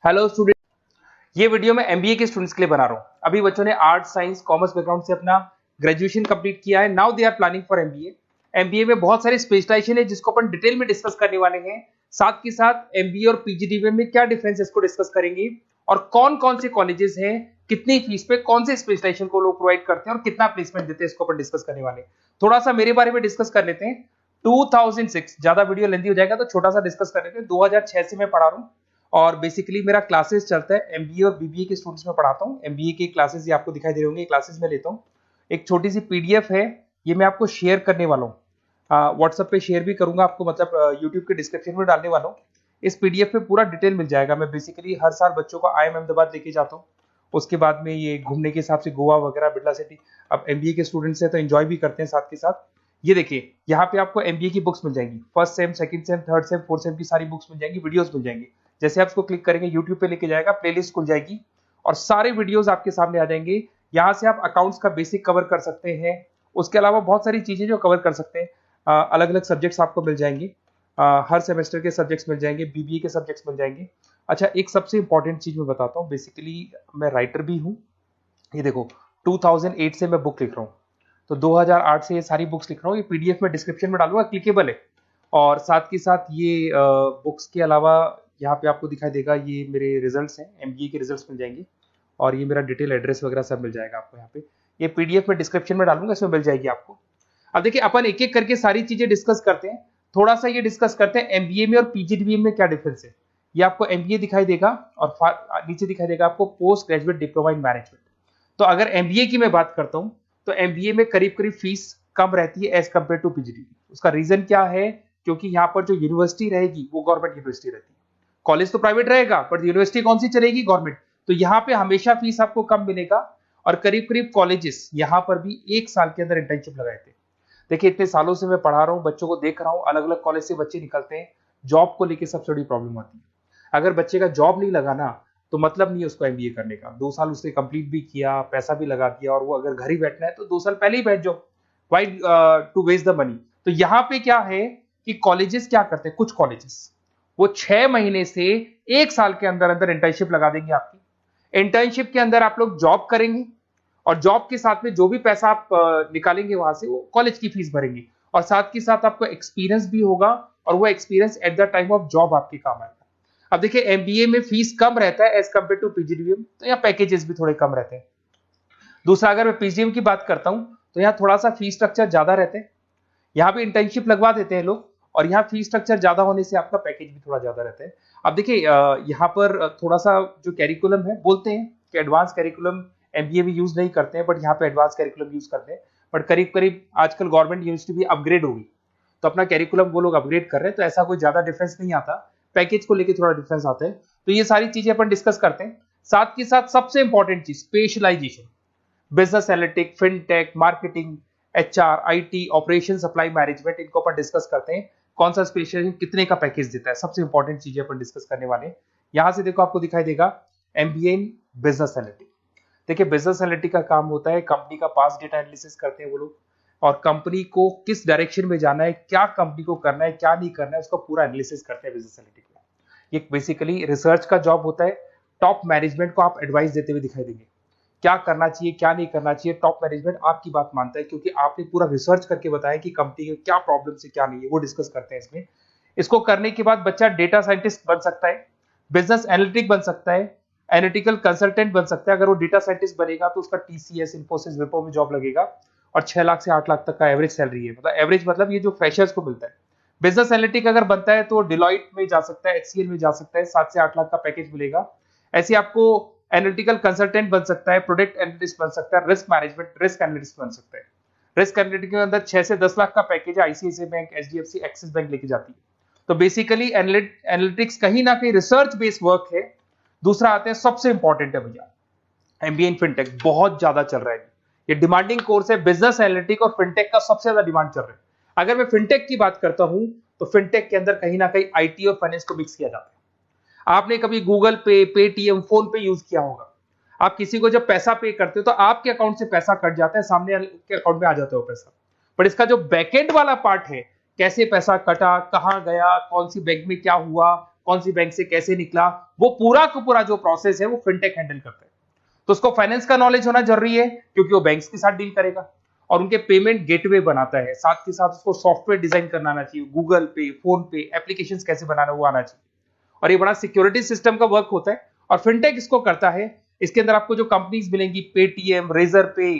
Hello student, ये video मैं MBA के स्टूडेंट्स के लिए बना रहा हूँ। अभी बच्चों ने आर्ट साइंस कॉमर्स बैकग्राउंड से अपना ग्रेजुएशन कंप्लीट किया है। Now they are planning for MBA. MBA में बहुत सारी स्पेशलाइजेशन है जिसको अपन डिटेल में डिस्कस करने वाले हैं। साथ के साथ एमबीए और पीजीडीएम में क्या डिफरेंस है इसको डिस्कस करेंगे और कौन कौन से कॉलेजेस हैं, कितनी फीस पे कौन से स्पेशलाइजेशन को लोग प्रोवाइड करते हैं और कितना प्लेसमेंट देते हैं, इसको अपन डिस्कस करने वाले हैं। थोड़ा सा मेरे बारे में डिस्कस कर लेते हैं। 2006, ज्यादा वीडियो लेंथी हो जाएगा तो छोटा सा डिस्कस कर लेते हैं। 2006 से मैं पढ़ा रहा हूँ और बेसिकली मेरा क्लासेस चलता है एमबीए और बीबीए के स्टूडेंट्स में पढ़ाता हूँ। एमबीए के क्लासेस ये आपको दिखाई दे रहे होंगे, क्लासेस में लेता हूँ। एक छोटी सी पीडीएफ है, ये मैं आपको शेयर करने वाला हूँ, व्हाट्सएप पे शेयर भी करूंगा आपको, मतलब यूट्यूब के डिस्क्रिप्शन में डालने वाला हूँ। इस पीडीएफ पे पूरा डिटेल मिल जाएगा। मैं बेसिकली हर साल बच्चों को IIM अहमदाबाद लेके जाता हूँ। उसके बाद में ये घूमने के हिसाब से गोवा वगैरह, बिरला सिटी। अब एमबीए के स्टूडेंट्स हैं तो एंजॉय भी करते हैं साथ के साथ। ये देखिए, यहाँ पे आपको एमबीए की बुक्स मिल जाएंगी, first sem, second same, third same, fourth same की सारी बुक्स मिल जाएंगी, वीडियोस मिल जाएंगी। जैसे आप इसको क्लिक करेंगे यूट्यूब पे लेके जाएगा, प्लेलिस्ट खुल जाएगी और सारे वीडियोस आपके सामने आ जाएंगे। यहाँ से आप अकाउंट्स का बेसिक कवर कर सकते हैं। उसके अलावा बहुत सारी चीजें जो कवर कर सकते हैं, अलग अलग सब्जेक्ट्स आपको मिल जाएंगे। हर सेमेस्टर के सब्जेक्ट्स मिल जाएंगे, बीबीए के सब्जेक्ट्स मिल जाएंगे। अच्छा, एक सबसे इंपॉर्टेंट चीज मैं बताता हूँ। बेसिकली मैं राइटर भी हूँ। ये देखो, 2008 से मैं बुक लिख रहा हूँ, तो 2008 से ये सारी बुक्स लिख रहा हूँ। ये पीडीएफ में डिस्क्रिप्शन में डालूंगा, क्लिकेबल है। और साथ के साथ ये बुक्स के अलावा यहाँ पे आपको दिखाई देगा, ये मेरे रिजल्ट्स हैं, एमबीए के रिजल्ट्स मिल जाएंगे और ये मेरा डिटेल एड्रेस वगैरह सब मिल जाएगा आपको यहाँ पे। ये पीडीएफ में डिस्क्रिप्शन में डालूंगा, इसमें मिल जाएगी आपको। अब देखिए, अपन एक एक करके सारी चीजें डिस्कस करते हैं। थोड़ा सा ये डिस्कस करते हैं एमबीए में और पीजीडीएम में क्या डिफरेंस है। ये आपको एमबीए दिखाई देगा और नीचे दिखाई देगा आपको post graduate diploma in management. तो अगर एमबीए की मैं बात करता हूं तो एमबीए में करीब करीब फीस कम रहती है एज कंपेयर टू पीजीडीएम। उसका रीजन क्या है? क्योंकि यहाँ पर जो यूनिवर्सिटी रहेगी वो गवर्नमेंट यूनिवर्सिटी रहती है। कॉलेज तो प्राइवेट रहेगा पर यूनिवर्सिटी कौन सी चलेगी? गवर्नमेंट। तो यहाँ पे हमेशा फीस आपको कम मिलेगा। और करीब करीब कॉलेजेस यहाँ पर भी 1 साल के अंदर इंटर्नशिप लगाए थे। देखिए, इतने सालों से मैं पढ़ा रहा हूँ, बच्चों को देख रहा हूँ, अलग अलग कॉलेज से बच्चे निकलते हैं। जॉब को लेकर सबसे बड़ी प्रॉब्लम आती है। अगर बच्चे का जॉब नहीं लगा ना, तो मतलब नहीं है उसको एमबीए करने का। 2 साल उसने कंप्लीट भी किया, पैसा भी लगा दिया, और वो अगर घर ही बैठना है तो 2 साल पहले ही बैठ जाओ। Why to waste the money? तो यहाँ पे क्या है कि कॉलेजेस क्या करते हैं, कुछ कॉलेजेस वो 6 महीने से 1 साल के अंदर अंदर इंटर्नशिप लगा देंगे आपकी। इंटर्नशिप के अंदर आप लोग जॉब करेंगे और जॉब के साथ में जो भी पैसा आप निकालेंगे वहां से, वो कॉलेज की फीस भरेंगे। और साथ के साथ आपको एक्सपीरियंस भी होगा और वो experience at the time of job आपके काम आएगा। अब देखिए, एमबीए में फीस कम रहता है एज कंपेयर टू पीजीडीएम, तो यहाँ पैकेजेस भी थोड़े कम रहते हैं। दूसरा, अगर मैं पीजीडीएम की बात करता हूं तो यहाँ थोड़ा सा फीस स्ट्रक्चर ज्यादा रहते हैं। यहाँ भी इंटर्नशिप लगवा देते हैं लोग, और यहाँ फीस स्ट्रक्चर ज्यादा होने से आपका पैकेज भी थोड़ा ज्यादा रहता है। अब देखिए, यहाँ पर थोड़ा सा जो कैरिकुलम है, बोलते हैं कि एडवांस कैरिकुलम एमबीए भी यूज नहीं करते हैं, बट यहाँ पे एडवांस कैरिकुलम यूज करते हैं। बट करीब करीब आजकल गवर्नमेंट यूनिवर्सिटी भी अपग्रेड होगी, तो अपना कैरिकुलम वो लोग अपग्रेड कर रहे हैं, तो ऐसा कोई ज्यादा डिफरेंस नहीं आता। पैकेज को लेकर थोड़ा डिफरेंस आता है। तो ये सारी चीजें अपन डिस्कस करते हैं। साथ के साथ सबसे इंपॉर्टेंट चीज, specialisation, business analytic, fintech, marketing, HR, IT, operation, supply management, इनको अपन डिस्कस करते हैं। कौन सा स्पेशलाइजेशन कितने का पैकेज देता है, सबसे इंपॉर्टेंट चीजें अपन डिस्कस करने वाले हैं। यहां से देखो, आपको दिखाई देगा एमबीए इन बिजनेस एनालिटिक। देखिए, बिजनेस एनालिटिक का काम होता है, कंपनी का पास डेटा एनालिसिस करते हैं वो लोग, और कंपनी को किस डायरेक्शन में जाना है, क्या कंपनी को करना है, क्या नहीं करना है, उसका पूरा एनालिसिस करते हैं बिजनेस एनालिटिक में। ये बेसिकली रिसर्च का जॉब होता है। टॉप मैनेजमेंट को आप एडवाइस देते हुए दिखाई देंगे, क्या करना चाहिए, क्या नहीं करना चाहिए। टॉप मैनेजमेंट आपकी बात मानता है, क्योंकि आपने पूरा रिसर्च करके बताया कि कंपनी के क्या प्रॉब्लम है, क्या नहीं है, वो डिस्कस करते हैं इसमें। इसको करने के बाद बच्चा डेटा साइंटिस्ट बन सकता है, बिजनेस एनालिटिक बन सकता है, एनालिटिकल कंसल्टेंट बन सकता है। अगर वो डेटा साइंटिस्ट बनेगा तो उसका टीसीएस, इन्फोसिस, विप्रो में जॉब लगेगा और 6 लाख से 8 लाख तक का एवरेज सैलरी है। मतलब एवरेज मतलब ये जो फ्रेशर्स को मिलता है। बिजनेस एनालिटिक अगर बनता है तो डिलॉइट में जा सकता है, एचसीएल में जा सकता है, 7 से 8 लाख का पैकेज मिलेगा। ऐसे आपको एनालिटिकल कंसल्टेंट बन सकता है, प्रोडक्ट एनालिस्ट बन सकता है, रिस्क मैनेजमेंट, रिस्क एनालिस्ट बन सकता है। रिस्क एनालिटिक के अंदर 6 से 10 लाख का पैकेज है, ICICI bank, HDFC, axis bank लेके जाती है। तो बेसिकली एनालिटिक्स कहीं ना कहीं रिसर्च बेस्ड वर्क है। दूसरा आते हैं, सबसे इंपॉर्टेंट है भैया, एमबीए इन फिनटेक बहुत ज्यादा चल रहा है। ये डिमांडिंग कोर्स है। बिजनेस एनालिटिक और फिनटेक का सबसे ज्यादा डिमांड चल रहा है। अगर मैं फिनटेक की बात करता हूं तो फिनटेक के अंदर कहीं ना कहीं आईटी और फाइनेंस को मिक्स किया जाता है। आपने कभी गूगल पे, पेटीएम, फोन पे यूज किया होगा। आप किसी को जब पैसा पे करते हो तो आपके अकाउंट से पैसा कट जाता है, सामने के अकाउंट में आ जाता है वो पैसा। पर इसका जो बैकएंड वाला पार्ट है, कैसे पैसा कटा, कहां गया, कौन सी बैंक में क्या हुआ, कौन सी बैंक से कैसे निकला, वो पूरा का पूरा जो प्रोसेस है वो फिनटेक हैंडल करता है। तो उसको फाइनेंस का नॉलेज होना जरूरी है क्योंकि वो बैंक्स के साथ डील करेगा और उनके पेमेंट गेटवे बनाता है। साथ के साथ उसको सॉफ्टवेयर डिजाइन करना आना चाहिए, गूगल पे, फोन पे, एप्लीकेशन कैसे बनाना वो आना चाहिए। और ये बड़ा सिक्योरिटी सिस्टम का वर्क होता है और फिनटेक इसको करता है। इसके अंदर आपको जो कंपनीज मिलेंगी, पेटीएम, रेजर पे,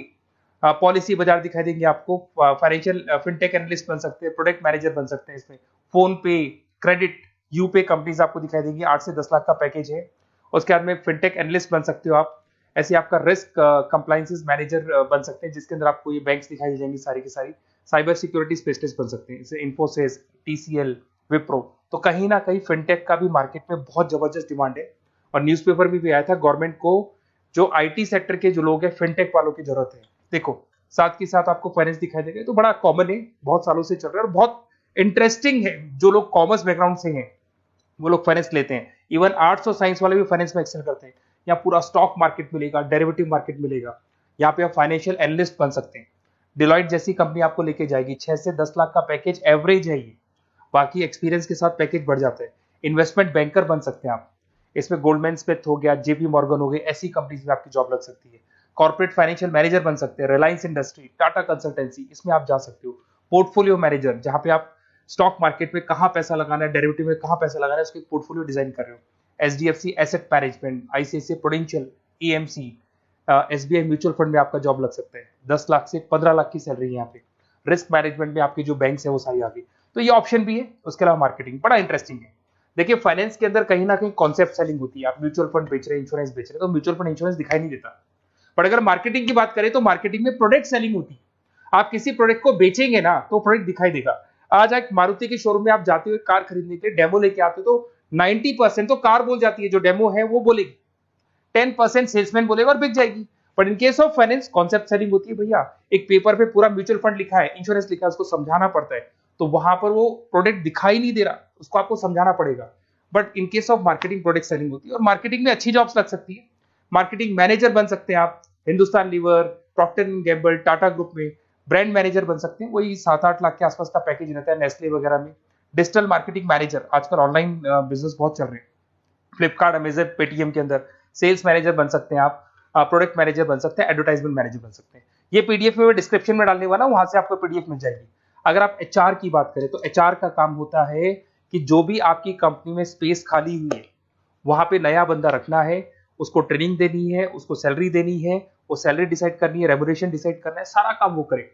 पॉलिसी बाजार दिखाई देंगे आपको। फाइनेंशियल फिनटेक एनालिस्ट बन सकते हैं, प्रोडक्ट मैनेजर बन सकते हैं इसमें। फोन पे, क्रेडिट, यूपे कंपनीज आपको दिखाई देंगी। 8 से 10 लाख का पैकेज है। उसके बाद में फिनटेक एनालिस्ट बन सकते हो आप। ऐसे आपका रिस्क कंप्लायंसेस मैनेजर बन सकते हैं, जिसके अंदर आपको ये बैंक्स दिखाई दे जाएंगी सारी की सारी। साइबर सिक्योरिटी स्पेशलिस्ट बन सकते हैं, जैसे इन्फोसिस, टीसीएल, विप्रो। तो कहीं ना कहीं फिनटेक का भी मार्केट में बहुत जबरदस्त डिमांड है और न्यूज़पेपर में भी आया था, गवर्नमेंट को जो आईटी सेक्टर के जो लोग हैं फिनटेक वालों की जरूरत है। देखो साथ के साथ आपको फाइनेंस दिखाई देगा, तो बड़ा कॉमन है, बहुत सालों से चल रहा है और बहुत इंटरेस्टिंग है। जो लोग कॉमर्स बैकग्राउंड से हैं वो लोग फाइनेंस लेते हैं। इवन आर्ट्स और साइंस वाले भी फाइनेंस में एक्सेल करते हैं। यहाँ पूरा स्टॉक मार्केट मिलेगा, डेरिवेटिव मार्केट मिलेगा। यहाँ पे आप फाइनेंशियल एनालिस्ट बन सकते हैं। डिलॉयट जैसी कंपनी आपको लेके जाएगी। 6 से 10 लाख का पैकेज एवरेज है ये, बाकी एक्सपीरियंस के साथ पैकेज बढ़ जाता है। इन्वेस्टमेंट बैंकर बन सकते हैं आप, इसमें गोल्डमैन स्मिथ हो गया, जेपी मॉर्गन हो गए, ऐसी कंपनीज में आपकी जॉब लग सकती है। कॉर्पोरेट फाइनेंशियल मैनेजर बन सकते हैं, रिलायंस इंडस्ट्री, टाटा कंसल्टेंसी, इसमें आप जा सकते हो। पोर्टफोलियो मैनेजर, जहां पे आप स्टॉक मार्केट में कहां पैसा लगाना है, डेरिवेटिव में कहां पैसा लगाना है, उसके पोर्टफोलियो डिजाइन कर रहे हो। HDFC asset management, ICICI prudential, AMC, SBI mutual fund में आपका जॉब लग सकता है। 10 लाख से 15 लाख की सैलरी है यहाँ पे। रिस्क मैनेजमेंट में आपकी जो बैंक्स है वो सारी आ गई। तो ये ऑप्शन भी है। उसके अलावा मार्केटिंग बड़ा इंटरेस्टिंग है। देखिए फाइनेंस के अंदर कहीं ना कहीं कॉन्सेप्ट सेलिंग होती है। आप म्यूचुअल फंड बेच रहे हैं, इंश्योरेंस बेच रहे हैं, तो म्यूचुअल फंड इंश्योरेंस दिखाई नहीं देता। पर अगर मार्केटिंग की बात करें तो मार्केटिंग में प्रोडक्ट सेलिंग होती है। आप किसी प्रोडक्ट को बेचेंगे ना तो प्रोडक्ट दिखाई देगा। आज एक मारुति के शोरूम में आप जाते हो कार खरीदने के लिए, डेमो लेके आते हो तो 90% तो कार बोल जाती है, जो डेमो है वो बोलेगी। 10% सेल्समैन बोलेगा और बिक जाएगी। But in case of finance concept selling होती है। भैया एक पेपर पे पूरा म्यूचुअल फंड लिखा है, इंश्योरेंस लिखा है, उसको समझाना पड़ता है। तो वहां पर वो प्रोडक्ट दिखाई नहीं दे रहा, उसको आपको समझाना पड़ेगा। But in case of marketing product selling होती है और मार्केटिंग में अच्छी जॉब्स लग सकती है। मार्केटिंग मैनेजर बन सकते हैं आप, Hindustan Lever, Procter and Gamble, Tata group में ब्रांड मैनेजर बन सकते हैं। वही 7-8 लाख के आसपास का पैकेज रहता है, नेस्ले वगैरह में। डिजिटल मार्केटिंग मैनेजर, आजकल ऑनलाइन बिजनेस बहुत चल रहे हैं, फ्लिपकार्ट, अमेजन, पेटीएम के अंदर सेल्स मैनेजर बन सकते हैं आप। प्रोडक्ट मैनेजर बन सकते हैं, एडवर्टाइजमेंट मैनेजर बन सकते हैं। ये पीडीएफ में डिस्क्रिप्शन में डालने वाला, वहां से आपको पीडीएफ मिल जाएगी। अगर आप एचआर की बात करें तो एचआर का काम होता है कि जो भी आपकी कंपनी में स्पेस खाली हुई है वहां पे नया बंदा रखना है, उसको ट्रेनिंग देनी है, उसको सैलरी देनी है, वो सैलरी डिसाइड करनी है, रेम्यूनरेशन डिसाइड करना है, सारा काम वो करे।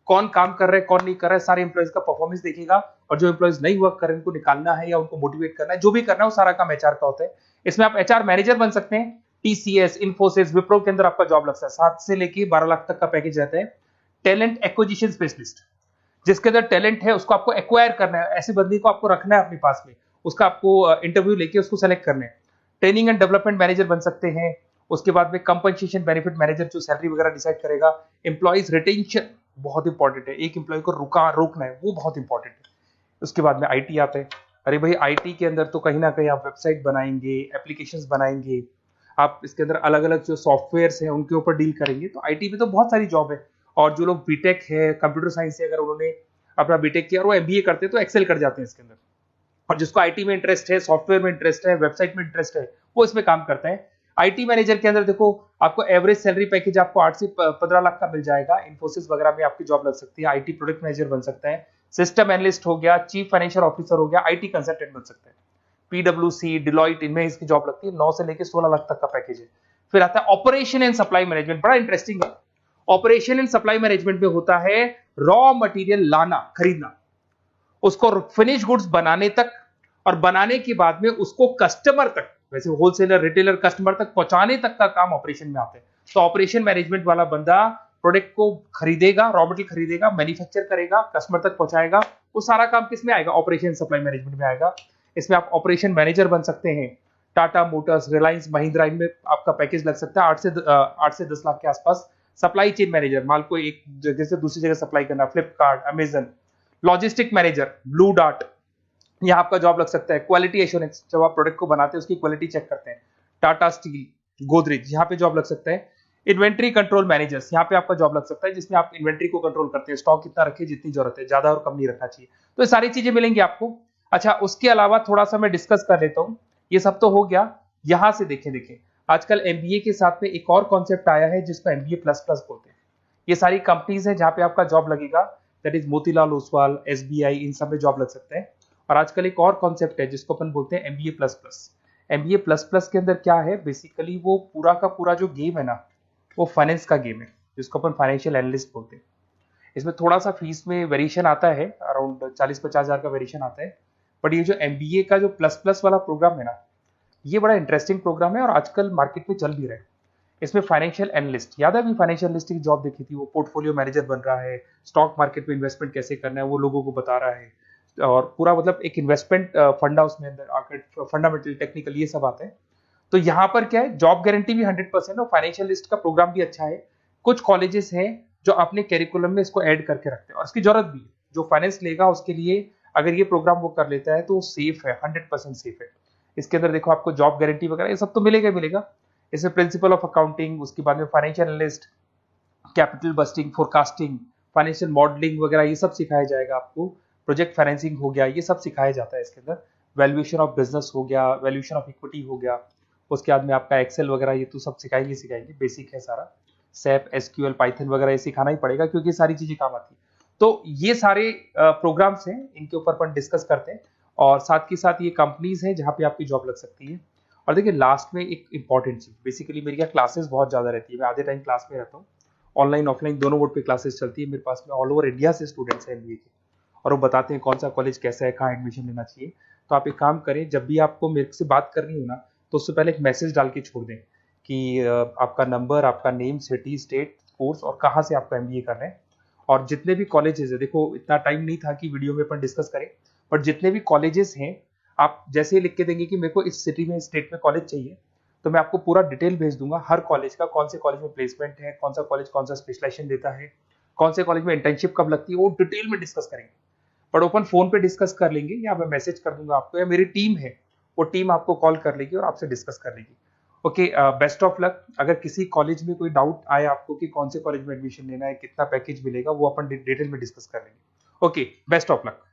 कौन काम कर रहा है, कौन नहीं कर रहा है, सारे एम्प्लॉइज का परफॉर्मेंस देखेगा और जो एम्प्लॉइज नहीं वर्क कर रहे हैं उनको निकालना है या उनको मोटिवेट करना है, जो भी करना है वो सारा काम एचआर का होता है। इसमें आप एचआर मैनेजर बन सकते हैं। टीसीएस, इन्फोसिस, विप्रो के अंदर आपका जॉब लगता है। 7 से लेके 12 लाख तक का पैकेज रहता है। टैलेंट एक्विजिशन स्पेशलिस्ट, जिसके अंदर टैलेंट है उसको आपको एक्वायर करना है, ऐसे बंदे को आपको रखना है अपने पास में, उसका आपको इंटरव्यू लेके उसको सेलेक्ट करना है। ट्रेनिंग एंड डेवलपमेंट मैनेजर बन सकते हैं। उसके बाद में कंपनसेशन बेनिफिट मैनेजर, जो सैलरी वगैरह डिसाइड करेगा। एम्प्लॉइज रिटेंशन बहुत इंपॉर्टेंट है, एक एम्प्लॉय को रोकना है, वो बहुत इंपॉर्टेंट है। उसके बाद में आईटी आता है। अरे भाई आईटी के अंदर तो कहीं ना कहीं आप वेबसाइट बनाएंगे, एप्लीकेशंस बनाएंगे, आप इसके अंदर अलग अलग जो सॉफ्टवेयर्स हैं उनके ऊपर डील करेंगे। तो आईटी में तो बहुत सारी जॉब है। और जो लोग बीटेक है, कंप्यूटर साइंस से अगर उन्होंने अपना बीटेक किया और वो एमबीए करते हैं तो एक्सेल कर जाते हैं इसके अंदर। और जिसको आईटी में इंटरेस्ट है, सॉफ्टवेयर में इंटरेस्ट है, वेबसाइट में इंटरेस्ट है, वो इसमें काम करता है। आईटी मैनेजर के अंदर देखो आपको एवरेज सैलरी पैकेज आपको 8 से 15 लाख का मिल जाएगा। इन्फोसिस वगैरह में आपकी जॉब लग सकती है। आईटी प्रोडक्ट मैनेजर बन सकता है, सिस्टम एनालिस्ट हो गया, चीफ फाइनेंशियल ऑफिसर हो गया, आईटी कंसल्टेंट बन सकता है। पीडब्ल्यूसी, डिलॉयट, इनमें इसकी जॉब लगती है। 9 से लेकर 16 लाख तक का पैकेज है। फिर आता है ऑपरेशन एंड सप्लाई मैनेजमेंट, बड़ा इंटरेस्टिंग है। ऑपरेशन एंड सप्लाई मैनेजमेंट में होता है रॉ मटेरियल लाना, खरीदना, उसको फिनिश गुड्स बनाने तक और बनाने के बाद में उसको कस्टमर तक, वैसे होलसेलर, रिटेलर, कस्टमर तक पहुंचाने तक का काम ऑपरेशन में आता है। तो ऑपरेशन मैनेजमेंट वाला बंदा प्रोडक्ट को खरीदेगा, रॉ मटेरियल खरीदेगा, मैन्युफैक्चर करेगा, कस्टमर तक पहुंचाएगा, वो सारा काम किस में आएगा? ऑपरेशन सप्लाई मैनेजमेंट में आएगा। इसमें आप ऑपरेशन मैनेजर बन सकते हैं। टाटा मोटर्स, रिलायंस, महिंद्रा, इनमें आपका पैकेज लग सकता है 8 से 10 लाख के आसपास। सप्लाई चेन मैनेजर, माल को एक जगह से दूसरी जगह सप्लाई करना, Flipkart, Amazon. Logistic manager, blue dart, यहाँ आपका जॉब लग सकता है। क्वालिटी एश्योरेंस, जब आप प्रोडक्ट को बनाते हैं उसकी क्वालिटी चेक करते हैं। टाटा स्टील, गोदरेज, यहाँ पे जॉब लग सकता है। इन्वेंट्री कंट्रोल मैनेजर्स, यहाँ पे आपका जॉब लग सकता है, जिसमें आप इन्वेंट्री को कंट्रोल करते हैं, स्टॉक कितना रखे, जितनी जरूरत है, ज्यादा और कम नहीं रखना चाहिए। तो ये सारी चीजें मिलेंगी आपको। अच्छा, उसके अलावा थोड़ा सा मैं डिस्कस कर लेता हूँ। ये सब तो हो गया। यहाँ से देखें आजकल एमबीए के साथ में एक और कॉन्सेप्ट आया है जिसको एमबीए प्लस प्लस बोलते हैं। ये सारी कंपनीज हैं जहाँ पे आपका जॉब लगेगा, that is Motilal Oswal, SBI, इन सब में जॉब लग सकता है। और आजकल एक और कॉन्सेप्ट है जिसको अपन बोलते हैं MBA plus plus. MBA plus plus के अंदर क्या है, बेसिकली वो पूरा का पूरा जो गेम है ना, वो फाइनेंस का गेम है, जिसको अपन फाइनेंशियल एनालिस्ट बोलते हैं। इसमें थोड़ा सा फीस में वेरिएशन आता है, अराउंड 40-50 हज़ार का वेरिएशन आता है। बट ये जो एमबीए का जो प्लस प्लस वाला प्रोग्राम है ना, ये बड़ा इंटरेस्टिंग प्रोग्राम है और आजकल मार्केट में चल भी रहा है। इसमें फाइनेंशियल एनालिस्ट, याद है अभी फाइनेंशियल एनालिस्ट की जॉब देखी थी, वो पोर्टफोलियो मैनेजर बन रहा है, स्टॉक मार्केट में इन्वेस्टमेंट कैसे करना है वो लोगों को बता रहा है, और पूरा मतलब एक इन्वेस्टमेंट फंडा उसमें अंदर, फंडामेंटल टेक्निकल ये सब आता है। तो यहाँ पर क्या है, जॉब गारंटी भी 100% और फाइनेंशियल लिस्ट का प्रोग्राम भी अच्छा है। कुछ कॉलेजेस हैं जो अपने कैरिकुलम में इसको ऐड करके रखते हैं और इसकी जरूरत भी है। जो फाइनेंस लेगा उसके लिए अगर ये प्रोग्राम वो कर लेता है तो सेफ है, 100% सेफ है। इसके अंदर देखो आपको जॉब गारंटी वगैरह ये सब तो मिलेगा ही मिलेगा। इसमें प्रिंसिपल ऑफ अकाउंटिंग, उसके बाद में financial analyst, capital budgeting, forecasting, financial modelling वगैरह ये सब सिखाया जाएगा आपको। प्रोजेक्ट फाइनेंसिंग हो गया, ये सब सिखाया जाता है इसके अंदर। वैल्यूएशन ऑफ बिजनेस हो गया, वैल्यूएशन ऑफ इक्विटी हो गया। उसके बाद में आपका एक्सेल वगैरह ये तो सब सिखाएंगे, बेसिक है सारा। सैप, एसक्यूएल, पाइथन वगैरह ये सिखाना ही पड़ेगा क्योंकि ये सारी चीजें काम आती है। तो ये सारे प्रोग्राम्स हैं, इनके ऊपर अपन डिस्कस करते हैं। और साथ के साथ ये कंपनीज हैं जहाँ पे आपकी जॉब लग सकती है। और देखिए लास्ट में एक इंपॉर्टेंट चीज, बेसिकली मेरी क्या क्लासेस बहुत ज्यादा रहती है, मैं आधे टाइम क्लास में रहता हूँ। ऑनलाइन ऑफलाइन दोनों मोड पे क्लासेस चलती है मेरे पास में। ऑल ओवर इंडिया से स्टूडेंट्स हैं एमबीए के, और वो बताते हैं कौन सा कॉलेज कैसा है, कहाँ एडमिशन लेना चाहिए। तो आप एक काम करें, जब भी आपको मेरे से बात करनी हो ना, तो उससे पहले एक मैसेज डाल के छोड़ दें कि आपका नंबर, आपका नेम, सिटी, स्टेट, कोर्स और कहाँ से आपका एमबीए कर रहे हैं। और जितने भी कॉलेजेस है, देखो इतना टाइम नहीं था कि वीडियो में अपन डिस्कस करें, बट जितने भी कॉलेजेस हैं आप जैसे ही लिख के देंगे कि मेरे को इस सिटी में, स्टेट में कॉलेज चाहिए, तो मैं आपको पूरा डिटेल भेज दूंगा हर कॉलेज का, कौन से कॉलेज में प्लेसमेंट है, कौन सा कॉलेज कौन सा स्पेशलाइजेशन देता है, कौन से कॉलेज में इंटर्नशिप कब लगती है, वो डिटेल में डिस्कस करेंगे। बट ओपन फोन पे डिस्कस कर लेंगे, या मैं मैसेज कर दूंगा आपको, या मेरी टीम है वो टीम आपको कॉल कर लेगी और आपसे डिस्कस कर लेगी। Okay, best of luck. अगर किसी कॉलेज में कोई डाउट आए आपको कि कौन से कॉलेज में एडमिशन लेना है, कितना पैकेज मिलेगा, वो अपन डिटेल में डिस्कस कर लेंगे। Okay, best of luck.